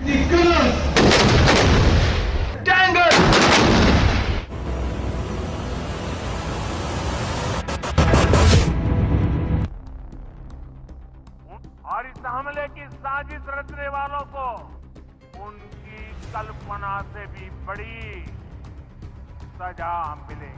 और इस हमले की साजिश रचने वालों को उनकी कल्पना से भी बड़ी सजा मिलेगी।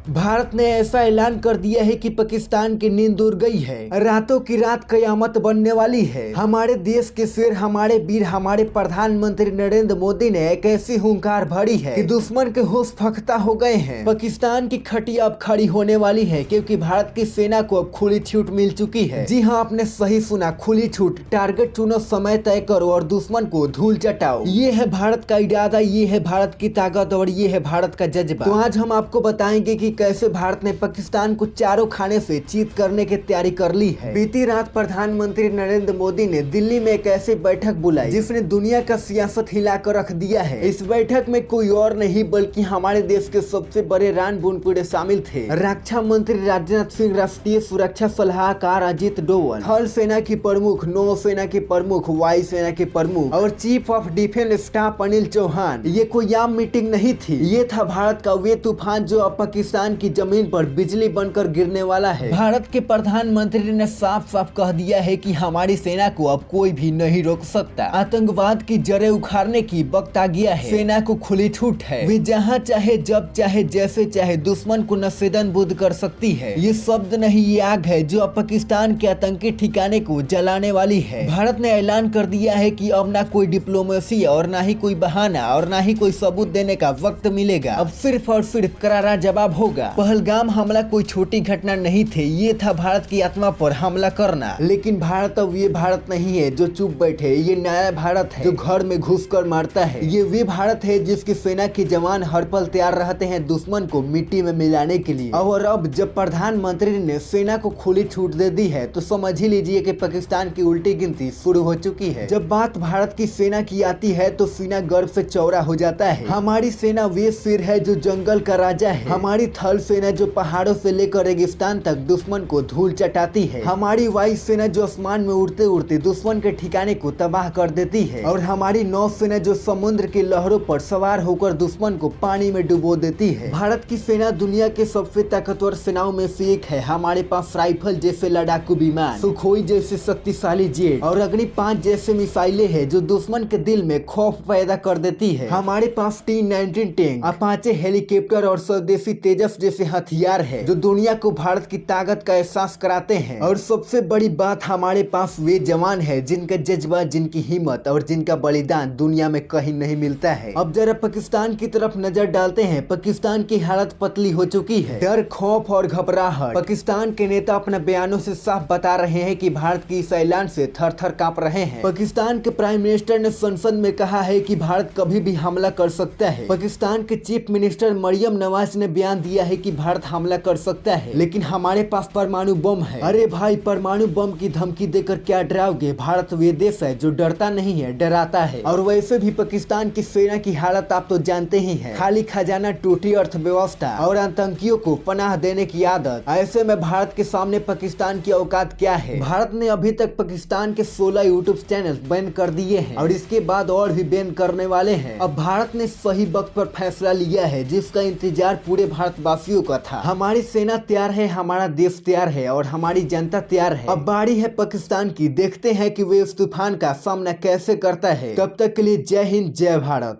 भारत ने ऐसा ऐलान कर दिया है कि पाकिस्तान की नींद उड़ गई है, रातों की रात कयामत बनने वाली है। हमारे देश के शेर, हमारे वीर, हमारे प्रधानमंत्री नरेंद्र मोदी ने एक ऐसी हुंकार भरी है कि दुश्मन के होश फख्ता हो गए हैं। पाकिस्तान की खटिया अब खड़ी होने वाली है, क्योंकि भारत की सेना को अब खुली छूट मिल चुकी है। जी हाँ, आपने सही सुना, खुली छूट। टारगेट चुनो, समय तय करो और दुश्मन को धूल चटाओ। ये है भारत का इरादा, ये है भारत की ताकत और ये है भारत का जज्बा। तो आज हम आपको बताएंगे कि कैसे भारत ने पाकिस्तान को चारों खाने से चीत करने की तैयारी कर ली है। बीती रात प्रधानमंत्री नरेंद्र मोदी ने दिल्ली में एक ऐसी बैठक बुलाई जिसने दुनिया का सियासत हिलाकर रख दिया है। इस बैठक में कोई और नहीं बल्कि हमारे देश के सबसे बड़े रणबीर शामिल थे। रक्षा मंत्री राजनाथ सिंह, राष्ट्रीय सुरक्षा सलाहकार अजीत डोवल, थल सेना की प्रमुख, नौ सेना के प्रमुख, वायु सेना के प्रमुख और chief of defence staff Anil Chauhan. ये कोई आम मीटिंग नहीं थी, ये था भारत का वे तूफान जो अब पाकिस्तान की जमीन पर बिजली बनकर गिरने वाला है। भारत के प्रधानमंत्री ने साफ साफ कह दिया है कि हमारी सेना को अब कोई भी नहीं रोक सकता। आतंकवाद की जड़ें उखाड़ने की वक्त आ गया है। सेना को खुली छूट है, वे जहां चाहे, जब चाहे, जैसे चाहे दुश्मन को नसेदनबुद्ध कर सकती है। ये शब्द नहीं, ये आग है जो अब पाकिस्तान के आतंकी ठिकाने को जलाने वाली है। भारत ने ऐलान कर दिया है कि अब ना कोई डिप्लोमेसी और ना ही कोई बहाना और ना ही कोई सबूत देने का वक्त मिलेगा। अब सिर्फ और सिर्फ करारा जवाब होगा। पहलगाम हमला कोई छोटी घटना नहीं थी, ये था भारत की आत्मा पर हमला करना। लेकिन भारत अब ये भारत नहीं है जो चुप बैठे, ये नया भारत है जो घर में घुसकर मारता है। ये वे भारत है जिसकी सेना के जवान हर पल तैयार रहते हैं दुश्मन को मिट्टी में मिलाने के लिए। और अब जब प्रधानमंत्री ने सेना को खुली छूट दे दी है तो समझ ही लीजिए कि पाकिस्तान की उल्टी गिनती शुरू हो चुकी है। जब बात भारत की सेना की आती है तो सीना गर्व से चौड़ा हो जाता है। हमारी सेना वे शेर है जो जंगल का राजा है। हमारी थल सेना जो पहाड़ों से लेकर रेगिस्तान तक दुश्मन को धूल चटाती है। हमारी वायु सेना जो आसमान में उड़ते उड़ते दुश्मन के ठिकाने को तबाह कर देती है। और हमारी नौ सेना जो समुद्र के लहरों पर सवार होकर दुश्मन को पानी में डुबो देती है। भारत की सेना दुनिया के सबसे ताकतवर सेनाओं में से एक है। हमारे पास राइफल जैसे लड़ाकू विमान, सुखोई जैसे शक्तिशाली जेट और अग्नि 5 जैसे मिसाइलें हैं जो दुश्मन के दिल में खौफ पैदा कर देती है। हमारे पास T-90 टैंक, अपाचे हेलीकॉप्टर और स्वदेशी तेजस जैसे हथियार है जो दुनिया को भारत की ताकत का एहसास कराते हैं। और सबसे बड़ी बात, हमारे पास वे जवान है जिनका जज्बा, जिनकी हिम्मत और जिनका बलिदान दुनिया में कहीं नहीं मिलता है। अब जरा पाकिस्तान की तरफ नजर डालते हैं। पाकिस्तान की हालत पतली हो चुकी है। डर, खौफ और घबराहट। पाकिस्तान के नेता अपने बयानों से साफ बता रहे हैं कि भारत की इस ऐलान से थर थर कांप रहे हैं। पाकिस्तान के प्राइम मिनिस्टर ने संसद में कहा है कि भारत कभी भी हमला कर सकता है। पाकिस्तान के चीफ मिनिस्टर मरियम नवाज ने बयान दिया है कि भारत हमला कर सकता है लेकिन हमारे पास परमाणु बम है। अरे भाई, परमाणु बम की धमकी देकर क्या डराओगे? भारत वे देश है जो डरता नहीं है, डराता है। और वैसे भी पाकिस्तान की सेना की हालत आप तो जानते ही हैं। खाली खजाना, टूटी अर्थव्यवस्था और आतंकियों को पनाह देने की आदत। ऐसे में भारत के सामने पाकिस्तान की औकात क्या है? भारत ने अभी तक पाकिस्तान के 16 यूट्यूब चैनल बैन कर दिए हैं और इसके बाद और भी बैन करने वाले हैं। अब भारत ने सही वक्त पर फैसला लिया है जिसका इंतजार पूरे भारतवासियों का था। हमारी सेना तैयार है, हमारा देश तैयार है और हमारी जनता तैयार है। अब बारी है पाकिस्तान की। देखते हैं कि वे इस तूफान का सामना कैसे करता है। तब तक के लिए जय हिंद, जय भारत।